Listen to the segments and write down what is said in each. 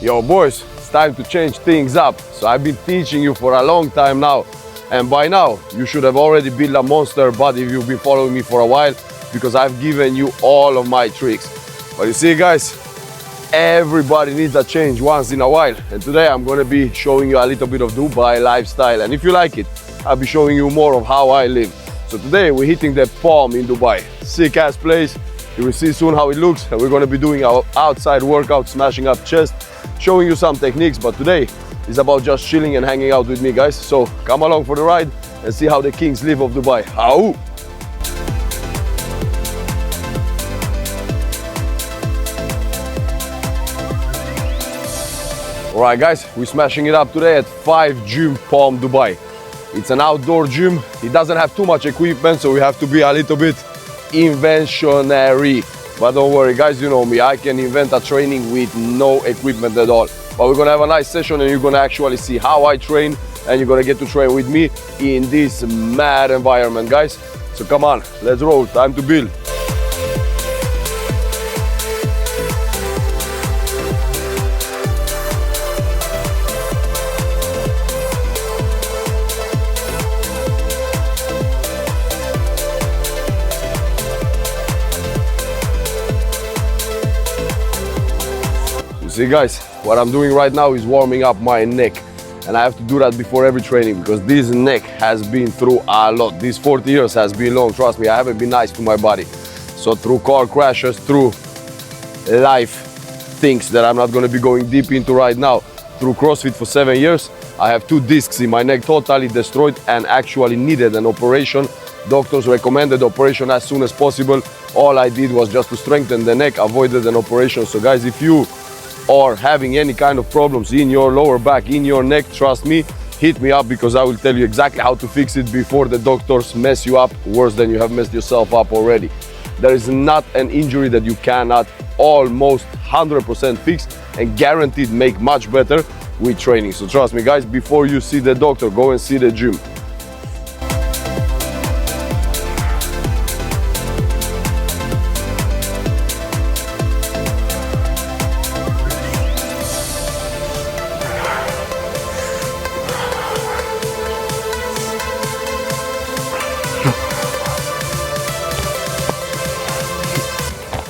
Yo boys, it's time to change things up. So I've been teaching you for a long time now, and by now you should have already built a monster body if you've been following me for a while, because I've given you all of my tricks. But you see guys, everybody needs a change once in a while, and today I'm going to be showing you a little bit of Dubai lifestyle, and if you like it, I'll be showing you more of how I live. So today we're hitting the Palm in Dubai. Sick ass place. You will see soon how it looks, and we're going to be doing our outside workout, smashing up chest, showing you some techniques. But today is about just chilling and hanging out with me guys. So come along for the ride and see how the kings live of Dubai. Ow! Alright guys, we're smashing it up today at 5 Gym Palm Dubai. It's an outdoor gym. It doesn't have too much equipment, so we have to be a little bit inventionary. But don't worry guys, you know me, I can invent a training with no equipment at all. But we're gonna have a nice session, and you're gonna actually see how I train, and you're gonna get to train with me in this mad environment guys. So come on, let's roll, time to build. See guys, what I'm doing right now is warming up my neck, and I have to do that before every training because this neck has been through a lot. These 40 years has been long, trust me, I haven't been nice to my body. So through car crashes, through life things that I'm not going to be going deep into right now, through CrossFit for 7 years, I have 2 discs in my neck totally destroyed and actually needed an operation. Doctors recommended operation as soon as possible. All I did was just to strengthen the neck, avoided an operation. So guys, if you or having any kind of problems in your lower back, in your neck, trust me, hit me up, because I will tell you exactly how to fix it before the doctors mess you up worse than you have messed yourself up already. There is not an injury that you cannot almost 100% fix and guaranteed make much better with training. So trust me guys, before you see the doctor, go and see the gym.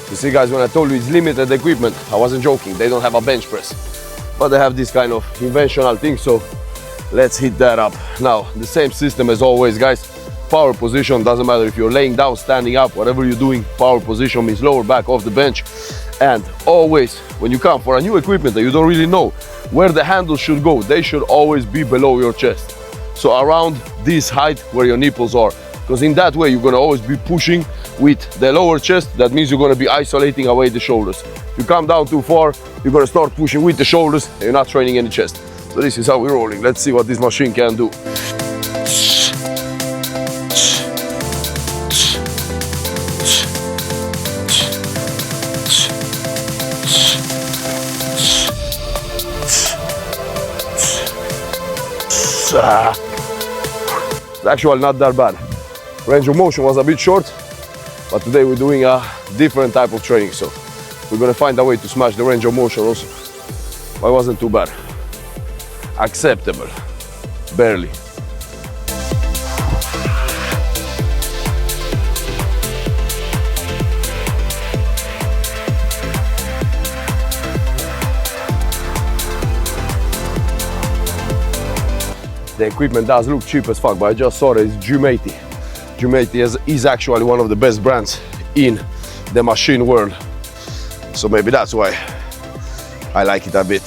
You see guys, when I told you it's limited equipment, I wasn't joking. They don't have a bench press, but they have this kind of inventional thing, so let's hit that up. Now, the same system as always guys. Power position, doesn't matter if you're laying down, standing up, whatever you're doing, power position means lower back off the bench. And always, when you come for a new equipment that you don't really know where the handles should go, they should always be below your chest. So around this height where your nipples are, because in that way you're gonna always be pushing with the lower chest. That means you're gonna be isolating away the shoulders. If you come down too far, you're gonna start pushing with the shoulders and you're not training any chest. So this is how we're rolling. Let's see what this machine can do. It's actually not that bad. Range of motion was a bit short, but today we're doing a different type of training, so we're gonna find a way to smash the range of motion also. But it wasn't too bad. Acceptable. Barely. The equipment does look cheap as fuck, but I just saw that it's Gym 80. Gym 80 is actually one of the best brands in the machine world. So maybe that's why I like it a bit.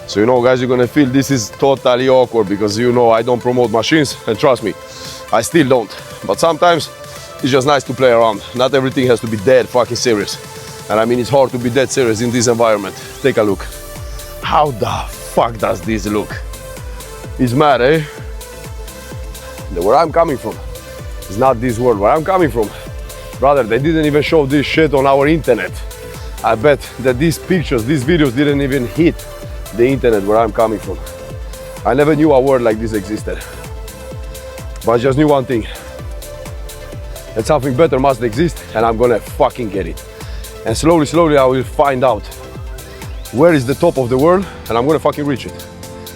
So you know guys, you're gonna feel this is totally awkward because you know I don't promote machines, and trust me, I still don't. But sometimes it's just nice to play around. Not everything has to be dead fucking serious. And I mean, it's hard to be dead serious in this environment. Take a look. How the fuck does this look? It's mad, eh? Where I'm coming from, it's not this world. Where I'm coming from, brother, they didn't even show this shit on our internet. I bet that these pictures, these videos didn't even hit the internet where I'm coming from. I never knew a world like this existed. But I just knew one thing, that something better must exist, and I'm gonna fucking get it. And slowly, slowly I will find out where is the top of the world, and I'm gonna fucking reach it.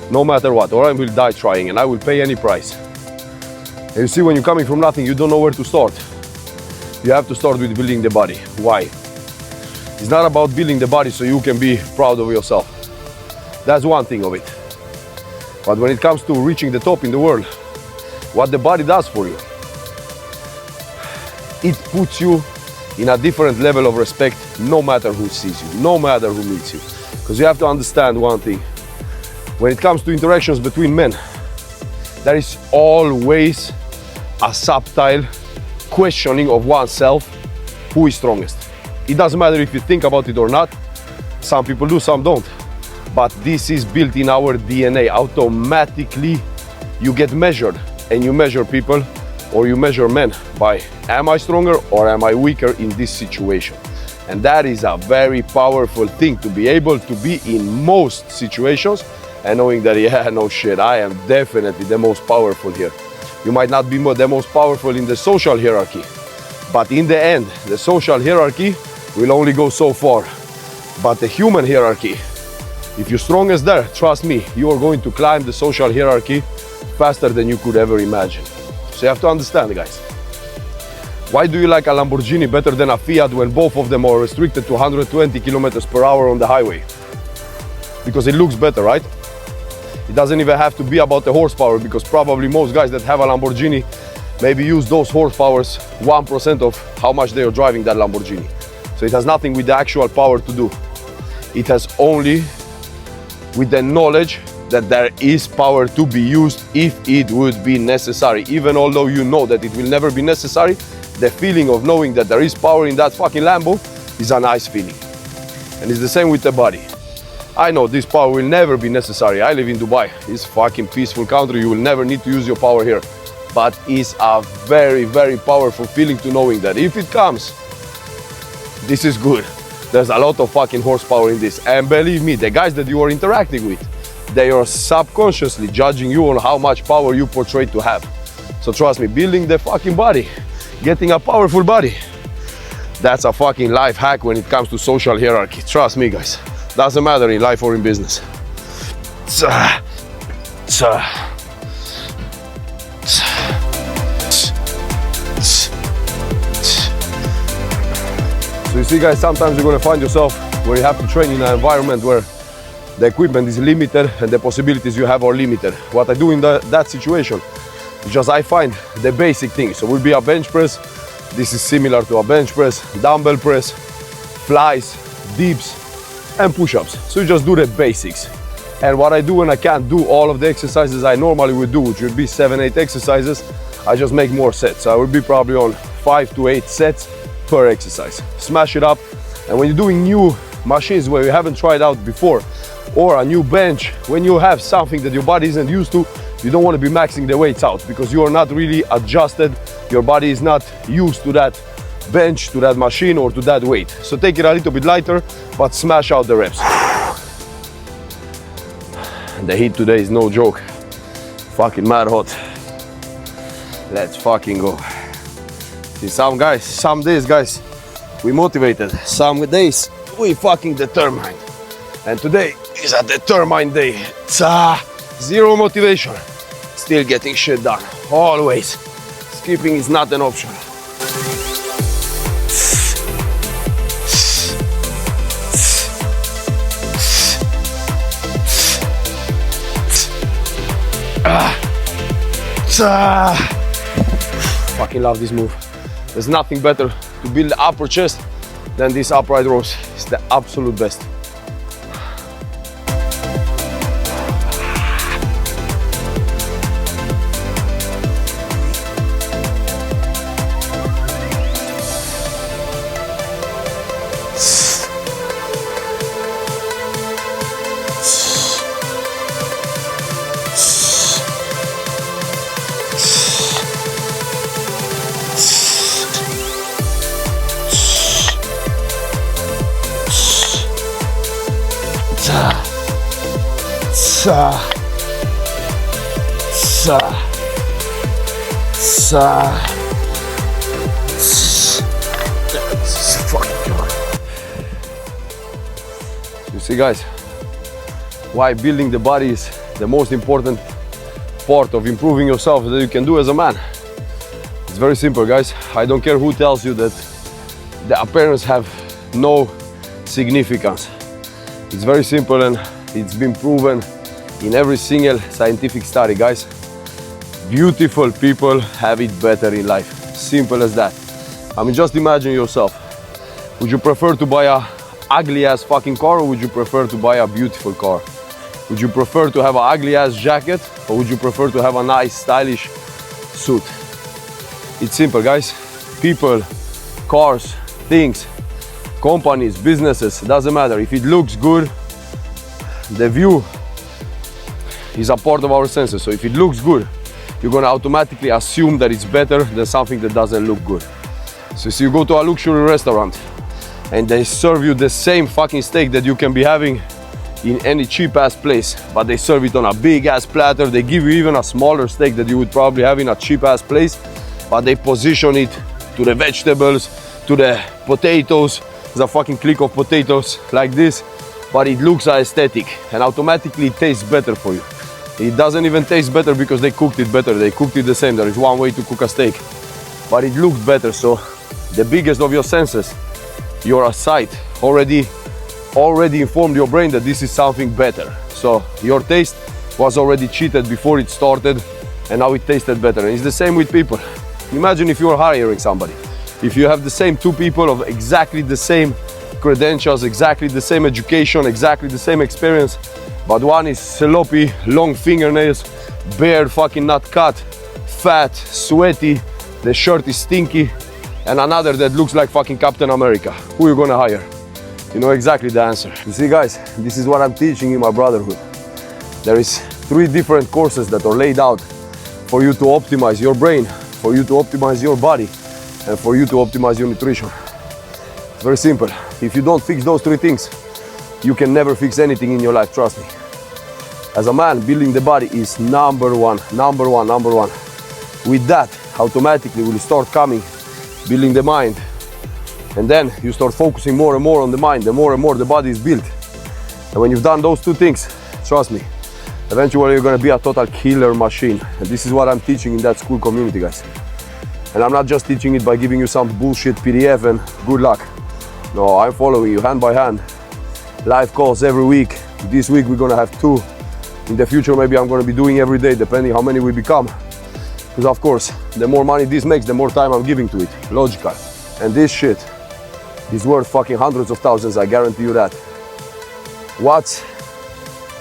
No matter what, or I will die trying, and I will pay any price. And you see, when you're coming from nothing, you don't know where to start. You have to start with building the body. Why? It's not about building the body so you can be proud of yourself. That's one thing of it. But when it comes to reaching the top in the world, what the body does for you, it puts you in a different level of respect, no matter who sees you, no matter who meets you. Because you have to understand one thing. When it comes to interactions between men, there is always a subtle questioning of oneself, who is strongest. It doesn't matter if you think about it or not. Some people do, some don't. But this is built in our DNA. Automatically, you get measured, and you measure people, or you measure men by, am I stronger or am I weaker in this situation? And that is a very powerful thing, to be able to be in most situations and knowing that, yeah, no shit, I am definitely the most powerful here. You might not be the most powerful in the social hierarchy, but in the end, the social hierarchy will only go so far. But the human hierarchy, if you're strongest there, trust me, you are going to climb the social hierarchy faster than you could ever imagine. So you have to understand, guys. Why do you like a Lamborghini better than a Fiat when both of them are restricted to 120 kilometers per hour on the highway? Because it looks better, right? It doesn't even have to be about the horsepower, because probably most guys that have a Lamborghini maybe use those horsepowers 1% of how much they are driving that Lamborghini. So it has nothing with the actual power to do. It has only with the knowledge that there is power to be used if it would be necessary. Even although you know that it will never be necessary, the feeling of knowing that there is power in that fucking Lambo is a nice feeling. And it's the same with the body. I know this power will never be necessary. I live in Dubai. It's a fucking peaceful country. You will never need to use your power here. But it's a very, very powerful feeling to knowing that if it comes, this is good. There's a lot of fucking horsepower in this. And believe me, the guys that you are interacting with, they are subconsciously judging you on how much power you portray to have. So trust me, building the fucking body, getting a powerful body, that's a fucking life hack when it comes to social hierarchy. Trust me, guys. Doesn't matter in life or in business. So you see, guys, sometimes you're gonna find yourself where you have to train in an environment where the equipment is limited and the possibilities you have are limited. What I do in that situation is just I find the basic things. So it will be a bench press. This is similar to a bench press, dumbbell press, flies, dips, and push-ups. So you just do the basics. And what I do when I can't do all of the exercises I normally would do, which would be 7-8 exercises, I just make more sets. So I would be probably on 5 to 8 sets per exercise. Smash it up. And when you're doing new machines where you haven't tried out before, or a new bench, when you have something that your body isn't used to, you don't want to be maxing the weights out because you are not really adjusted. Your body is not used to that bench, to that machine, or to that weight. So take it a little bit lighter, but smash out the reps. The heat today is no joke. Fucking mad hot. Let's fucking go. See, some days, guys, we motivated. Some days, we fucking determined. And today is a determined day. Zero motivation. Still getting shit done. Always. Skipping is not an option. Fucking love this move. There's nothing better to build the upper chest than these upright rows. It's the absolute best. See guys, why building the body is the most important part of improving yourself that you can do as a man. It's very simple guys. I don't care who tells you that the appearance have no significance. It's very simple and it's been proven in every single scientific study guys. Beautiful people have it better in life. Simple as that. I mean, just imagine yourself. Would you prefer to buy a ugly ass fucking car, or would you prefer to buy a beautiful car? Would you prefer to have an ugly ass jacket, or would you prefer to have a nice stylish suit? It's simple guys. People, cars, things, companies, businesses, doesn't matter. If it looks good, the view is a part of our senses. So if it looks good, you're gonna automatically assume that it's better than something that doesn't look good. So you go to a luxury restaurant and they serve you the same fucking steak that you can be having in any cheap ass place, but they serve it on a big ass platter. They give you even a smaller steak that you would probably have in a cheap ass place, but they position it to the vegetables, to the potatoes. There's a fucking click of potatoes like this, but it looks aesthetic and automatically it tastes better for you. It doesn't even taste better because they cooked it better. They cooked it the same. There is one way to cook a steak, but it looks better. So the biggest of your senses, your sight, already informed your brain that this is something better. So your taste was already cheated before it started, and now it tasted better. And it's the same with people. Imagine if you are hiring somebody. If you have the same two people of exactly the same credentials, exactly the same education, exactly the same experience, but one is sloppy, long fingernails, bare fucking not cut, fat, sweaty, the shirt is stinky, and another that looks like fucking Captain America. Who are you gonna hire? You know exactly the answer. You see guys, this is what I'm teaching in my brotherhood. There is 3 different courses that are laid out for you to optimize your brain, for you to optimize your body, and for you to optimize your nutrition. It's very simple. If you don't fix those 3 things, you can never fix anything in your life, trust me. As a man, building the body is number one. With that, automatically will start coming building the mind. And then you start focusing more and more on the mind, the more and more the body is built. And when you've done those 2 things, trust me, eventually you're gonna be a total killer machine. And this is what I'm teaching in that school community, guys. And I'm not just teaching it by giving you some bullshit PDF and good luck. No, I'm following you hand by hand. Live calls every week. This week we're gonna have 2. In the future, maybe I'm gonna be doing every day, depending how many we become. Because of course, the more money this makes, the more time I'm giving to it. Logical. And this shit is worth fucking hundreds of thousands, I guarantee you that. What's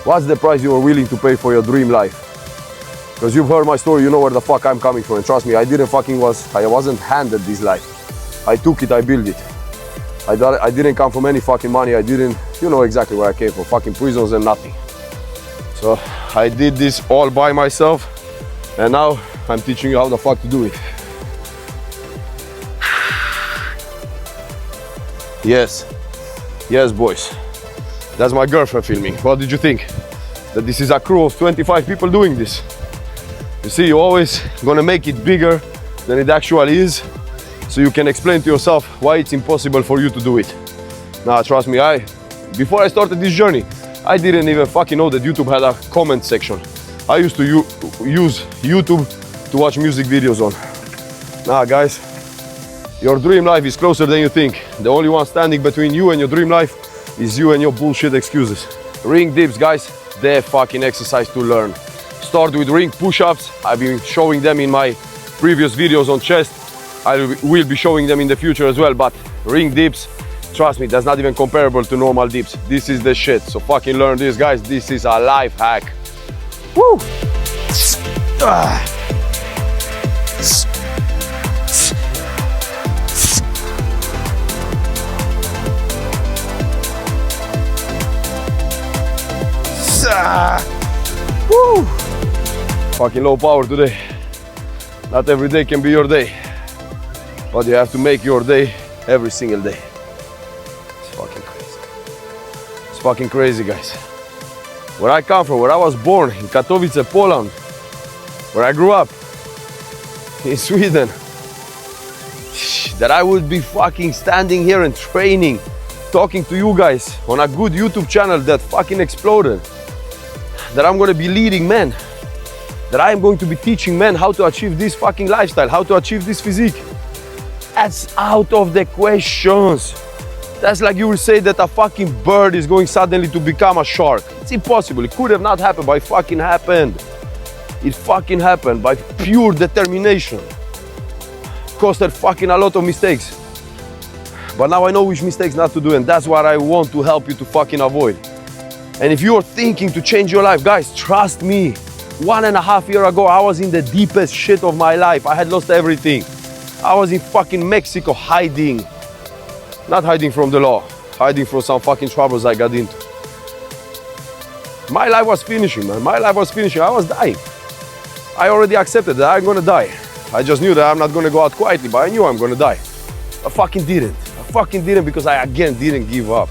the price you are willing to pay for your dream life? Because you've heard my story, you know where the fuck I'm coming from. And trust me, I wasn't handed this life. I took it, I built it. I didn't come from any fucking money. You know exactly where I came from, fucking prisons and nothing. So I did this all by myself, and now I'm teaching you how the fuck to do it. Yes, boys. That's my girlfriend filming. What did you think? That this is a crew of 25 people doing this? You see, you're always gonna make it bigger than it actually is, so you can explain to yourself why it's impossible for you to do it. Now, trust me, before I started this journey, I didn't even fucking know that YouTube had a comment section. I used to use YouTube to watch music videos on. Nah, guys, your dream life is closer than you think. The only one standing between you and your dream life is you and your bullshit excuses. Ring dips, guys, they're fucking exercise to learn. Start with ring push-ups. I've been showing them in my previous videos on chest. I will be showing them in the future as well, but ring dips, trust me, that's not even comparable to normal dips. This is the shit. So fucking learn this, guys. This is a life hack. Woo! Woo! Fucking low power today. Not every day can be your day, but you have to make your day every single day. It's fucking crazy. It's fucking crazy, guys. Where I come from, where I was born, in Katowice, Poland, where I grew up, in Sweden, that I would be fucking standing here and training talking to you guys on a good YouTube channel that fucking exploded, that I'm gonna be leading men, that I am going to be teaching men how to achieve this fucking lifestyle, how to achieve this physique. That's out of the questions. That's like you will say that a fucking bird is going suddenly to become a shark. It's impossible. It could have not happened, but it fucking happened. It fucking happened by pure determination. Costed fucking a lot of mistakes. But now I know which mistakes not to do, and that's what I want to help you to fucking avoid. And if you're thinking to change your life, guys, trust me. 1.5 years ago, I was in the deepest shit of my life. I had lost everything. I was in fucking Mexico hiding. Not hiding from the law, hiding from some fucking troubles I got into. My life was finishing, man. My life was finishing. I was dying. I already accepted that I'm gonna die. I just knew that I'm not gonna go out quietly, but I knew I'm gonna die. I fucking didn't. I fucking didn't because I again didn't give up.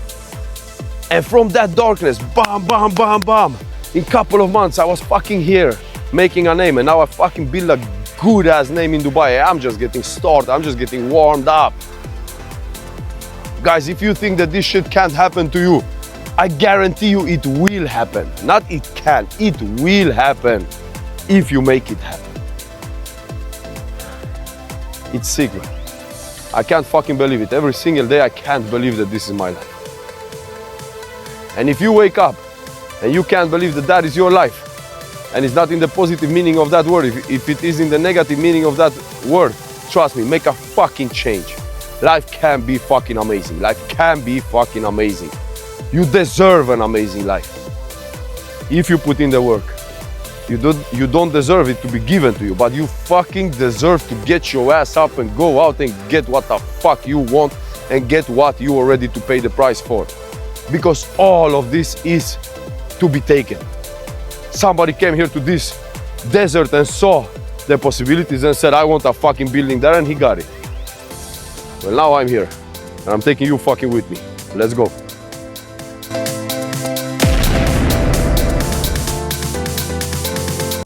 And from that darkness, bam, bam, bam, bam, in a couple of months I was fucking here making a name, and now I fucking build a good ass name in Dubai. I'm just getting started. I'm just getting warmed up. Guys, if you think that this shit can't happen to you, I guarantee you it will happen. Not it can, it will happen if you make it happen. It's sick, man. I can't fucking believe it. Every single day I can't believe that this is my life. And if you wake up and you can't believe that that is your life, and it's not in the positive meaning of that word, if it is in the negative meaning of that word, trust me, make a fucking change. Life can be fucking amazing. Life can be fucking amazing. You deserve an amazing life. If you put in the work. You don't deserve it to be given to you, but you fucking deserve to get your ass up and go out and get what the fuck you want and get what you are ready to pay the price for. Because all of this is to be taken. Somebody came here to this desert and saw the possibilities and said, I want a fucking building there, and he got it. Well, now I'm here and I'm taking you fucking with me. Let's go.